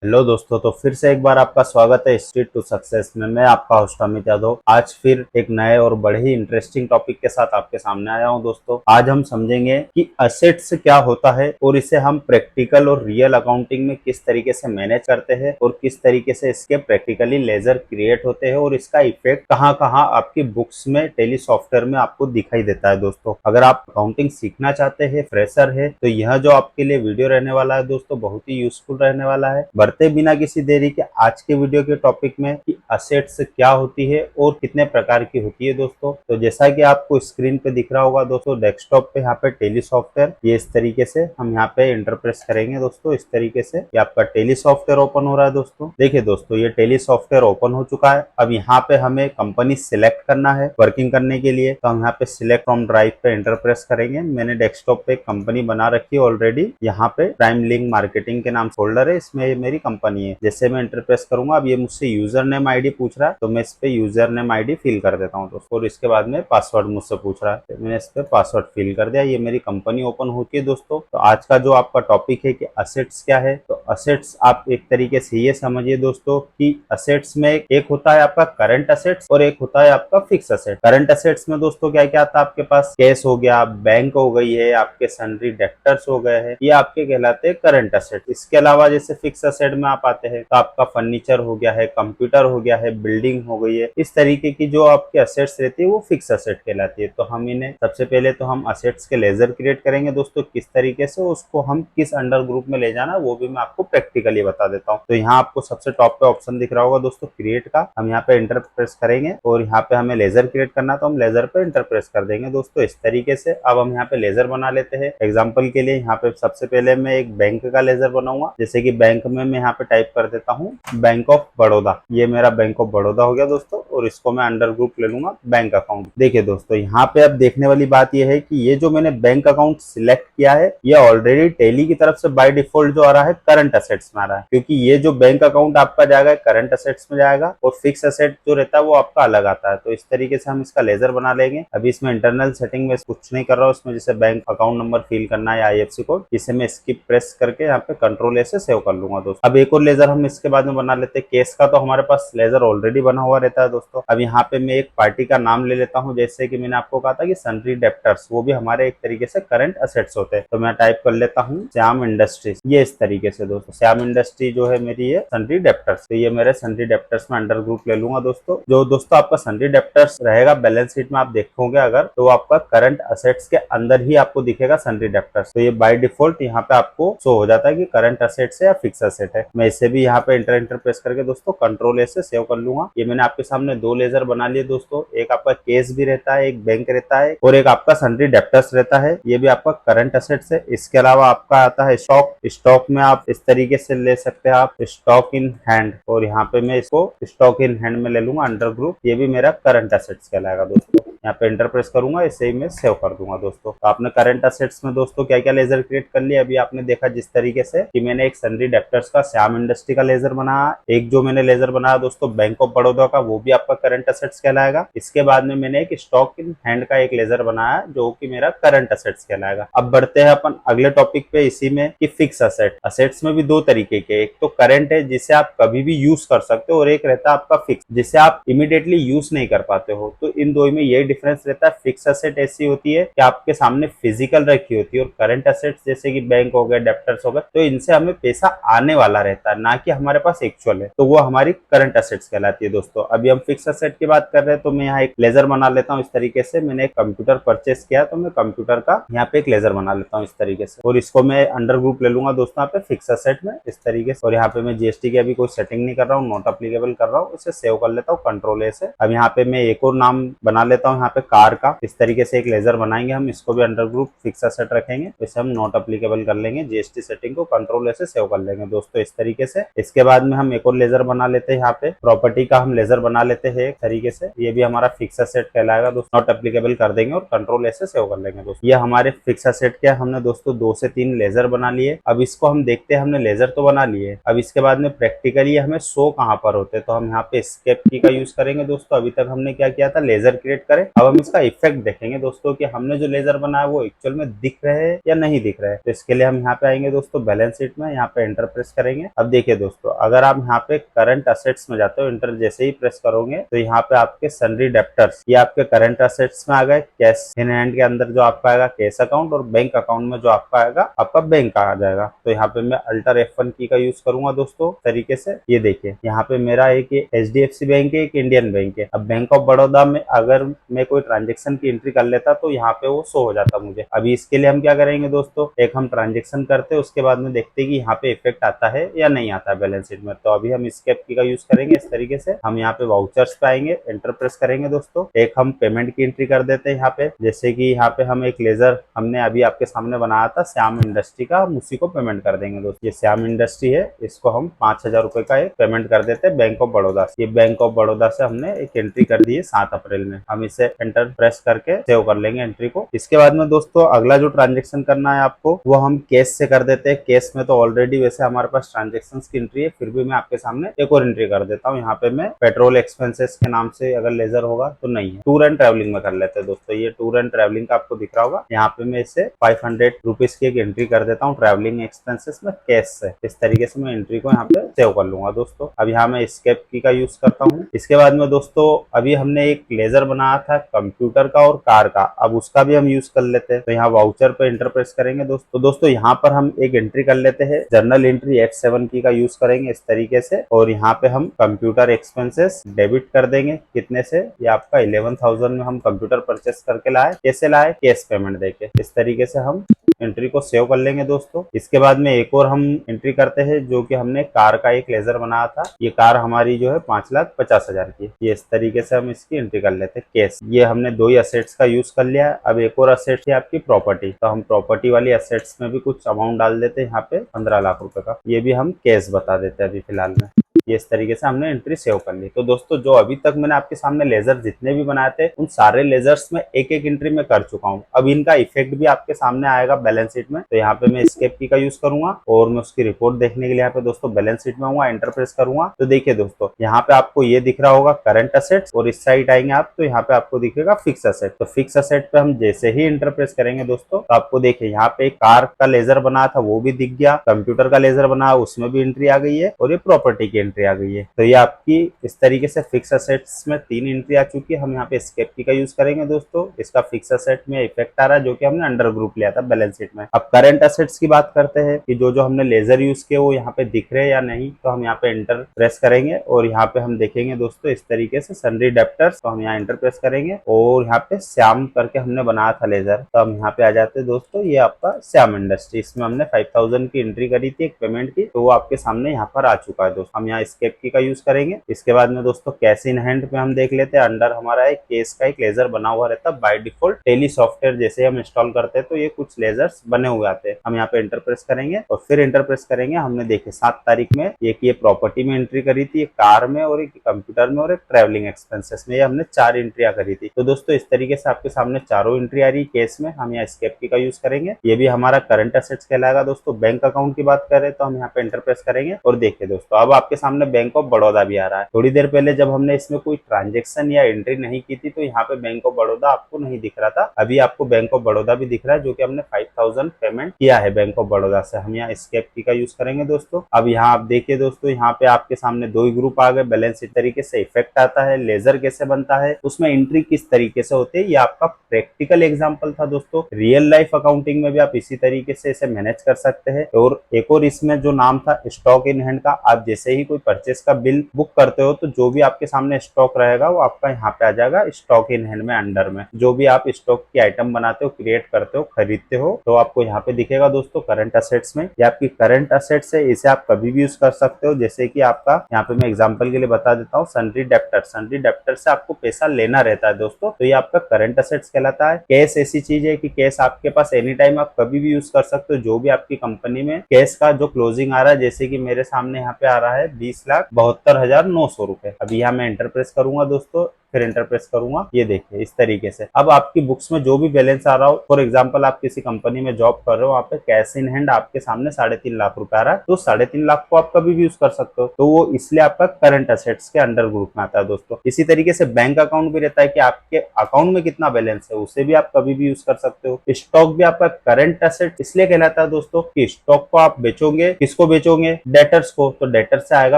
Hello दोस्तों, तो फिर से एक बार आपका स्वागत है स्ट्रीट टू सक्सेस में। मैं आपका होस्ट अमित यादव आज फिर एक नए और बड़े ही इंटरेस्टिंग टॉपिक के साथ आपके सामने आया हूं। दोस्तों, आज हम समझेंगे कि असेट्स क्या होता है और इसे हम प्रैक्टिकल और रियल अकाउंटिंग में किस तरीके से मैनेज करते हैं और किस तरीके से इसके प्रैक्टिकली लेजर क्रिएट होते हैं और इसका इफेक्ट कहाँ कहाँ आपकी बुक्स में, टेली सॉफ्टवेयर में आपको दिखाई देता है। दोस्तों, अगर आप अकाउंटिंग सीखना चाहते हैं, फ्रेशर है, तो यह जो आपके लिए वीडियो रहने वाला है दोस्तों, बहुत ही यूजफुल रहने वाला है। बढ़ते बिना किसी देरी के आज के वीडियो के टॉपिक में कि असेट्स क्या होती है और कितने प्रकार की होती है। दोस्तों, तो जैसा कि आपको स्क्रीन पे दिख रहा होगा दोस्तों, डेस्कटॉप पे यहाँ पे टेली सॉफ्टवेयर, ये इस तरीके से हम यहाँ पे इंटरप्रेस करेंगे। दोस्तों, इस तरीके से ये आपका टेली सॉफ्टवेयर ओपन हो रहा है। दोस्तों, देखिए दोस्तों, ये टेली सॉफ्टवेयर ओपन हो चुका है। अब यहाँ पे हमें कंपनी सिलेक्ट करना है वर्किंग करने के लिए, तो हम यहाँ पे सिलेक्ट फ्रॉम ड्राइव पे इंटरप्रेस करेंगे। मैंने डेस्कटॉप पे कंपनी बना रखी है ऑलरेडी। यहाँ पे प्राइम लिंक मार्केटिंग के नाम फोल्डर है, इसमें मेरी कंपनी है। जैसे मैं इंटरप्रेस करूंगा, अब ये मुझसे यूजर नेम आईडी पूछ रहा है, तो मैं इस पे यूजर नेम आईडी फिल कर देता हूँ दोस्तों। और इसके बाद में पासवर्ड मुझसे पूछ रहा है, तो मैंने इस पे पासवर्ड फिल कर दिया। ये मेरी कंपनी ओपन होती है। दोस्तों, तो आज का जो आपका टॉपिक है कि असेट्स क्या है, तो असेट्स आप एक तरीके से ये समझिए दोस्तों कि असेट्स में एक होता है आपका करंट असेट्स और एक होता है आपका फिक्स असेट। करंट असेट्स में दोस्तों क्या क्या आता है आपके पास? कैश हो गया, बैंक हो गई है, आपके सन्ड्री डेप्टर्स हो गए हैं, ये आपके कहलाते हैं करंट असेट। इसके अलावा जैसे फिक्स असेट में आप आते हैं तो आपका फर्नीचर हो गया है, कंप्यूटर हो गया है, बिल्डिंग हो गई है। इस तरीके की जो आपके असेट्स रहती है वो फिक्स असेट कहलाती है। तो हम इन्हें सबसे पहले तो हम असेट्स के लेजर क्रिएट करेंगे दोस्तों, किस तरीके से उसको हम किस अंडर ग्रुप में ले जाना वो भी मैं आपको प्रैक्टिकली बता देता हूँ। तो यहाँ आपको सबसे टॉप पे ऑप्शन दिख रहा होगा दोस्तों क्रिएट का, हम यहाँ पे इंटर प्रेस करेंगे और यहाँ पे हमें लेजर क्रिएट करना, तो हम लेजर पे इंटर प्रेस कर देंगे दोस्तों इस तरीके से। अब हम यहाँ पे लेजर बना लेते हैं। एग्जाम्पल के लिए यहाँ पे सबसे पहले मैं एक बैंक का लेजर बनाऊंगा। जैसे कि बैंक में मैं यहाँ पे टाइप कर देता हूँ बैंक ऑफ बड़ौदा। ये मेरा बैंक ऑफ बड़ौदा हो गया दोस्तों, और इसको मैं अंडर ग्रुप ले लूंगा बैंक अकाउंट। देखिए दोस्तों, यहाँ पे अब देखने वाली बात ये है कि ये जो मैंने बैंक अकाउंट सिलेक्ट किया है, ये ऑलरेडी टेली की तरफ से बाय डिफॉल्ट जो आ रहा है करंट असेट्स में आ रहा है, क्योंकि ये जो बैंक अकाउंट आपका जाएगा करंट असेट्स में जाएगा और फिक्स असेट जो रहता है वो आपका अलग आता है। तो इस तरीके से हम इसका लेजर बना लेंगे। अभी इसमें इंटरनल सेटिंग में कुछ नहीं कर रहा हूँ, इसमें जैसे बैंक अकाउंट नंबर फिल करना है या IFSC कोड, इसे मैं स्किप प्रेस करके यहाँ पे कंट्रोल ए से सेव कर लूंगा दोस्तों। अब एक और लेजर हम इसके बाद में बना लेते हैं। केस का तो हमारे पास लेजर ऑलरेडी बना हुआ रहता है दोस्तों। अब यहाँ पे मैं एक पार्टी का नाम ले लेता हूँ, जैसे कि मैंने आपको कहा था कि सन्ड्री डेप्टर्स, वो भी हमारे एक तरीके से करंट असेट्स होते हैं। तो मैं टाइप कर लेता हूँ श्याम इंडस्ट्रीज, ये इस तरीके से दोस्तों। श्याम इंडस्ट्री जो है मेरी ये सन्ड्री डेप्टर्स, तो ये मेरे सन्ड्री डेप्टर्स में अंडर ग्रुप ले लूंगा दोस्तों। जो दोस्तों आपका सन्ड्री डेप्टर्स रहेगा बैलेंस शीट में आप देखोगे अगर, तो आपका करंट असेट्स के अंदर ही आपको दिखेगा सन्ड्री डेप्टर्स। तो ये बाय डिफॉल्ट यहाँ पे आपको शो हो जाता है कि करंट असेट्स है या फिक्स असेट है। मैं इसे भी यहाँ पे इंटर प्रेस करके दोस्तों कंट्रोल ए से सेव कर लूंगा। ये मैंने आपके सामने दो लेजर बना लिए दोस्तों, एक आपका केस भी रहता है, एक बैंक रहता है, और एक आपका सन्ड्री डेप्टर्स रहता है। ये भी आपका करंट असेट्स है। इसके अलावा आपका आता है स्टॉक। स्टॉक में आप इस तरीके से ले सकते हैं आप स्टॉक इन हैंड, और यहाँ पे मैं इसको स्टॉक इन हैंड में ले लूंगा अंडर ग्रुप। ये भी मेरा करंट असेट्स कहलाएगा दोस्तों। यहाँ पे इंटर प्रेस करूंगा, इसे ही मैं सेव कर दूंगा दोस्तों। तो आपने करंट असेट्स में दोस्तों क्या क्या लेजर क्रिएट कर लिया अभी आपने देखा, जिस तरीके से कि मैंने एक सन्ड्री डेप्टर्स का श्याम इंडस्ट्री का लेजर बनाया, एक जो मैंने लेजर बनाया दोस्तों बैंक ऑफ बड़ौदा का, वो भी आपका करंट असेट्स कहलाएगा। इसके बाद में मैंने एक स्टॉक इन हैंड का एक लेजर बनाया जो कि मेरा करंट असेट्स कहलाएगा। अब बढ़ते हैं अपन अगले टॉपिक पे, इसी में कि फिक्स असेट। असेट्स में भी दो तरीके के, एक तो करंट है जिसे आप कभी भी यूज कर सकते हो, और एक रहता है आपका फिक्स जिसे आप इमीडिएटली यूज नहीं कर पाते हो। तो इन दो में यही डिफरेंस रहता है। फिक्स असेट ऐसी होती है कि आपके सामने फिजिकल रखी होती है, और करंट असेट्स जैसे कि बैंक हो गए, डेप्टर्स हो गए, तो इनसे हमें पैसा आने वाला रहता है, ना कि हमारे पास एक्चुअल है, तो वो हमारी करंट असेट्स कहलाती है दोस्तों। अभी हम फिक्स असेट की बात कर रहे हैं, तो मैं यहाँ एक लेजर बना लेता हूँ इस तरीके से। मैंने एक कंप्यूटर परचेस किया, तो मैं कंप्यूटर का यहाँ पे एक लेजर बना लेता हूँ इस तरीके से, और इसको मैं अंडर ग्रुप ले लूंगा दोस्तों यहाँ पे फिक्स असेट में इस तरीके से। और यहाँ पे मैं GST की अभी कोई सेटिंग नहीं कर रहा हूँ, नॉट अप्लीकेबल कर रहा हूँ, इसे सेव कर लेता हूँ कंट्रोल ए से। अब यहाँ पे मैं एक और नाम बना लेता हूँ यहाँ पे कार का, इस तरीके से एक लेजर बनाएंगे हम, इसको भी अंडर ग्रुप फिक्स असेट रखेंगे, इसे हम नॉट अप्लीकेबल कर लेंगे, GST सेटिंग को कंट्रोल ए से सेव कर लेंगे दोस्तों इस तरीके से। इसके बाद में हम एक और लेजर बना लेते हैं, यहाँ पे प्रॉपर्टी का हम लेजर बना लेते हैं एक तरीके से। ये भी हमारा फिक्स असेट कहलाएगा दोस्तों, नॉट अप्लीकेबल कर देंगे और कंट्रोल ए से सेव कर लेंगे दोस्तों। ये हमारे फिक्स असेट के हमने दोस्तों 2 से 3 लेजर बना लिए। अब इसको हम देखते हैं, हमने लेजर तो बना लिए, अब इसके बाद में प्रैक्टिकली हमें शो कहाँ पर होते हैं, तो हम यहाँ पे एस्केप की का यूज करेंगे दोस्तों। अभी तक हमने क्या किया था, लेजर क्रिएट करे अब हम इसका इफेक्ट देखेंगे दोस्तों कि हमने जो लेजर बनाया वो एक्चुअल में दिख रहे हैं या नहीं दिख रहे हैं। तो इसके लिए हम यहाँ पे आएंगे दोस्तों बैलेंस शीट में, यहाँ पे एंटर प्रेस करेंगे। अब देखिए दोस्तों, अगर आप यहाँ पे करंट असेट्स में जाते हो, एंटर जैसे ही प्रेस करोगे तो यहाँ पे आपके सन्ड्री डेब्टर्स ये आपके करंट असेट्स में आ गए। कैश इन हैंड के अंदर जो आपका आएगा कैश अकाउंट, और बैंक अकाउंट में जो आपका आएगा आपका बैंक आ जाएगा। तो यहाँ पे मैं अल्टर F1 की का यूज करूंगा दोस्तों तरीके से। ये देखिए यहाँ पे मेरा एक HDFC बैंक है, एक इंडियन बैंक है। अब बैंक ऑफ बड़ौदा में अगर मैं कोई ट्रांजेक्शन की एंट्री कर लेता तो यहाँ पे वो शो हो जाता मुझे। अभी इसके लिए हम क्या करेंगे दोस्तों, एक हम ट्रांजेक्शन करते हैं, उसके बाद में देखते हैं कि यहाँ पे इफेक्ट आता है या नहीं आता है बैलेंस शीट में। तो अभी हम एस्केप की का यूज करेंगे इस तरीके से। हम यहाँ पे वाउचर्स पे आएंगे, एंटर प्रेस करेंगे दोस्तों। एक हम पेमेंट की एंट्री कर देते हैं यहाँ पे, जैसे कि यहाँ पे हम एक लेजर हमने अभी आपके सामने बनाया था श्याम इंडस्ट्री का, हम उसी को पेमेंट कर देंगे दोस्तों। ये श्याम इंडस्ट्री है, इसको हम 5,000 रुपए का एक पेमेंट कर देते हैं बैंक ऑफ बड़ौदा से। ये बैंक ऑफ बड़ौदा से हमने एक एंट्री कर दी है 7 अप्रैल में। हम इसे एंटर प्रेस करके सेव कर लेंगे एंट्री को। इसके बाद में दोस्तों अगला जो ट्रांजेक्शन करना है आपको वो हम कैश से कर देते हैं। कैश में तो ऑलरेडी वैसे हमारे पास ट्रांजेक्शन की एंट्री है, फिर भी मैं आपके सामने एक और एंट्री कर देता हूँ। यहाँ पे मैं पेट्रोल एक्सपेंसेस के नाम से अगर लेजर होगा तो नहीं है, टूर एंड ट्रैवलिंग में कर लेते हैं दोस्तों। ये टूर एंड ट्रैवलिंग का आपको दिख रहा होगा, यहाँ पे मैं इसे 500 रुपीज की एक एंट्री कर देता हूँ ट्रैवलिंग एक्सपेंसेस में कैश से। इस तरीके से मैं एंट्री को यहाँ पे सेव कर लूंगा दोस्तों। अब यहाँ मैं एस्केप की का यूज करता हूँ। इसके बाद में दोस्तों अभी हमने एक लेजर बनाया था कंप्यूटर का और कार का, अब उसका भी हम यूज कर लेते हैं। तो यहाँ वाउचर पे एंटर प्रेस करेंगे दोस्तों यहाँ पर हम एक एंट्री कर लेते हैं, जर्नल एंट्री F7 की का यूज करेंगे इस तरीके से। और यहाँ पे हम कंप्यूटर एक्सपेंसेस डेबिट कर देंगे। कितने से, ये आपका 11,000 में हम कंप्यूटर परचेस करके लाए। कैसे लाए, कैश पेमेंट देके। इस तरीके से हम एंट्री को सेव कर लेंगे दोस्तों। इसके बाद में एक और हम एंट्री करते हैं जो कि हमने कार का एक लेजर बनाया था। ये कार हमारी जो है 5,50,000 की। ये इस तरीके से हम इसकी एंट्री कर लेते हैं कैश। ये हमने 2 ही असेट्स का यूज कर लिया है। अब एक और असेट्स है आपकी प्रॉपर्टी, तो हम प्रॉपर्टी वाली असेट्स में भी कुछ अमाउंट डाल देते हैं यहाँ पे 15 लाख रुपए का। ये भी हम कैश बता देते हैं अभी फिलहाल में। ये इस तरीके से हमने एंट्री सेव कर ली। तो दोस्तों जो अभी तक मैंने आपके सामने लेजर जितने भी बनाए थे उन सारे लेजर्स में एक एक एंट्री में कर चुका हूँ। अब इनका इफेक्ट भी आपके सामने आएगा बैलेंस शीट में। तो यहाँ पे मैं एस्केप की का यूज करूंगा और मैं उसकी रिपोर्ट देखने के लिए यहाँ पे दोस्तों बैलेंस शीट में आऊंगा, एंटर प्रेस करूंगा। तो देखिए दोस्तों यहाँ पे आपको ये दिख रहा होगा करंट असेट्स, और इस साइड आएंगे आप तो यहाँ पे आपको दिखेगा फिक्स असेट। तो फिक्स असेट पे हम जैसे ही एंटर प्रेस करेंगे दोस्तों तो आपको देखिए यहाँ पे कार का लेजर बनाया था वो भी दिख गया, कंप्यूटर का लेजर बनाया उसमें भी एंट्री आ गई है, और ये प्रॉपर्टी की एंट्री आ गई है। तो ये आपकी इस तरीके से फिक्स असेट्स में 3 एंट्री आ चुकी है। हम यहाँ पे एस्केप की का यूज करेंगे दोस्तों। इसका फिक्स असेट में इफेक्ट आ रहा है जो कि हमने अंडर ग्रुप लिया था बैलेंस शीट में। अब करंट असेट्स की बात करते हैं कि जो जो हमने लेजर यूज किए वो यहाँ पे दिख रहे हैं या नहीं। तो हम यहाँ पे एंटर प्रेस करेंगे और यहाँ पे हम देखेंगे दोस्तों इस तरीके से सन्ड्री डेब्टर्स। तो हम यहाँ एंटर प्रेस करेंगे और यहाँ पे श्याम करके हमने बनाया था लेजर, तो हम यहाँ पे आ जाते हैं दोस्तों। ये आपका श्याम इंडस्ट्री, इसमें हमने 5,000 की एंट्री करी थी एक पेमेंट की, तो वो आपके सामने यहाँ पर आ चुका है दोस्तों। हम यहाँ एस्केप की का यूज करेंगे। इसके बाद में दोस्तों कैश इन हैंड पे हम देख लेते हैं, अंडर हमारा एक केस का एक लेजर बना हुआ रहता है बाय डिफॉल्ट। टेली सॉफ्टवेयर जैसे हम इंस्टॉल करते हैं तो ये कुछ लेजर्स बने हुए आते हैं। हम यहाँ पे एंटर प्रेस करेंगे और फिर एंटर प्रेस करेंगे। हमने देखे 7 तारीख में एक ये प्रॉपर्टी में एंट्री करी थी, एक कार में और एक कंप्यूटर में और एक ट्रैवलिंग एक्सपेंसेस में। ये हमने 4 एंट्रियां करी थी। तो दोस्तों इस तरीके से आपके सामने चारों एंट्री आ रही केस में। हम यहाँ एस्केप की का यूज करेंगे। ये भी हमारा करंट असेट्स कहलाएगा दोस्तों। बैंक अकाउंट की बात करें तो हम यहाँ पे एंटर प्रेस करेंगे और देखिए दोस्तों अब आपके सामने बैंक ऑफ बड़ौदा भी आ रहा है। थोड़ी देर पहले जब हमने इसमें कोई ट्रांजेक्शन या एंट्री नहीं की थी तो यहाँ पे बैंक ऑफ बड़ौदा आपको नहीं दिख रहा था। अभी आपको बैंक ऑफ बड़ौदा भी दिख रहा है जो कि हमने 5,000 पेमेंट किया है बैंक ऑफ बड़ौदा से। हम यहाँ एस्केप की का यूज करेंगे दोस्तों। अब यहाँ आप देखिए दोस्तों यहाँ पे आपके सामने 2 ही ग्रुप आ गए। बैलेंस इस तरीके से इफेक्ट आता है, लेजर कैसे बनता है, उसमें एंट्री किस तरीके से होती है, ये आपका प्रैक्टिकल एग्जाम्पल था दोस्तों। रियल लाइफ अकाउंटिंग में भी आप इसी तरीके से इसे मैनेज कर सकते हैं। और एक और इसमें जो नाम था स्टॉक इन हैंड का, आप जैसे ही कोई परचेस का बिल बुक करते हो तो जो भी आपके सामने स्टॉक रहेगा वो आपका यहाँ पे आ जाएगा स्टॉक इन हैंड में। अंडर में जो भी आप स्टॉक की आइटम बनाते हो, क्रिएट करते हो, खरीदते हो, तो आपको यहाँ पे दिखेगा दोस्तों करंट असेट्स में। ये आपकी करंट असेट्स है, इसे आप कभी भी यूज कर सकते हो। जैसे कि आपका यहाँ पे मैं एग्जांपल के लिए बता देता हूँ, सन्ड्री डेब्टर। सन्ड्री डेब्टर से आपको पैसा लेना रहता है दोस्तों, तो ये आपका करंट असेट्स कहलाता है। कैश ऐसी चीज है कि कैश आपके पास एनी टाइम आप कभी भी यूज कर सकते हो। जो भी आपकी कंपनी में कैश का जो क्लोजिंग आ रहा है, जैसे कि मेरे सामने यहाँ पे आ रहा है 20,72,900 रुपए। अभी यहाँ मैं एंटर प्रेस करूंगा दोस्तों। फिर एंटर प्रेस करूंगा। ये देखिए इस तरीके से अब आपकी बुक्स में जो भी बैलेंस आ रहा हो, फॉर एग्जाम्पल आप किसी कंपनी में जॉब कर रहे हो, वहाँ पे कैश इन हैंड आपके सामने 3.5 लाख रुपए आ रहा है, तो 3.5 लाख को आप कभी भी यूज कर सकते हो, तो वो इसलिए आपका करंट असेट्स के अंडर ग्रुप में आता है दोस्तों। इसी तरीके से बैंक अकाउंट भी रहता है कि आपके अकाउंट में कितना बैलेंस है, उसे भी आप कभी भी यूज कर सकते हो। स्टॉक भी आपका करंट असेट इसलिए कहलाता है दोस्तों कि स्टॉक को आप बेचोगे, किसको बेचोगे, डेटर्स को, तो डेटर से आएगा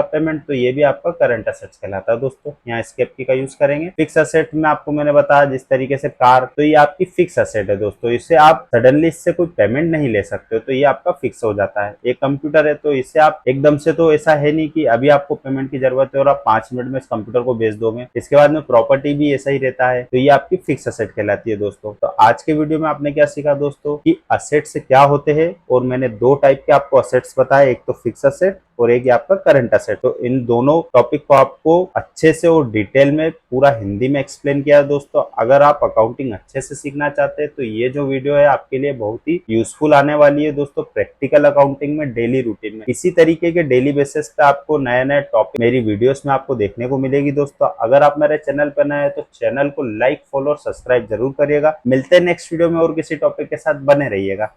पेमेंट, तो ये भी आपका करंट असेट्स कहलाता है दोस्तों। यहाँ एस्केप की का यूज करेंगे। फिक्स असेट में आपको मैंने बताया जिस तरीके से कार, तो ये आपकी फिक्स असेट है दोस्तों, इससे आप सडनली इससे कोई पेमेंट नहीं ले सकते हो, तो ये आपका फिक्स हो जाता है। एक कंप्यूटर है तो इससे आप एकदम से, तो ऐसा है नहीं कि अभी आपको पेमेंट की जरूरत है और आप 5 मिनट में इस कंप्यूटर को बेच दोगे। इसके बाद में प्रॉपर्टी भी ऐसा ही रहता है, तो ये आपकी फिक्स असेट कहलाती है दोस्तों। तो आज के वीडियो में आपने क्या सीखा दोस्तों कि असेट्स क्या होते हैं, और मैंने 2 टाइप के आपको असेट्स बताए, एक तो फिक्स असेट और एक आपका करंट असेट। तो इन दोनों टॉपिक को आपको अच्छे से और डिटेल में पूरा हिंदी में एक्सप्लेन किया है दोस्तों। अगर आप अकाउंटिंग अच्छे से सीखना चाहते हैं तो ये जो वीडियो है आपके लिए बहुत ही यूजफुल आने वाली है दोस्तों, प्रैक्टिकल अकाउंटिंग में, डेली रूटीन में। इसी तरीके के डेली बेसिस पे आपको नए नए टॉपिक मेरी वीडियोस में आपको देखने को मिलेगी दोस्तों। अगर आप मेरे चैनल पर नए हैं तो चैनल को लाइक, फॉलो और सब्सक्राइब जरूर करिएगा। मिलते हैं नेक्स्ट वीडियो में और किसी टॉपिक के साथ, बने रहिएगा।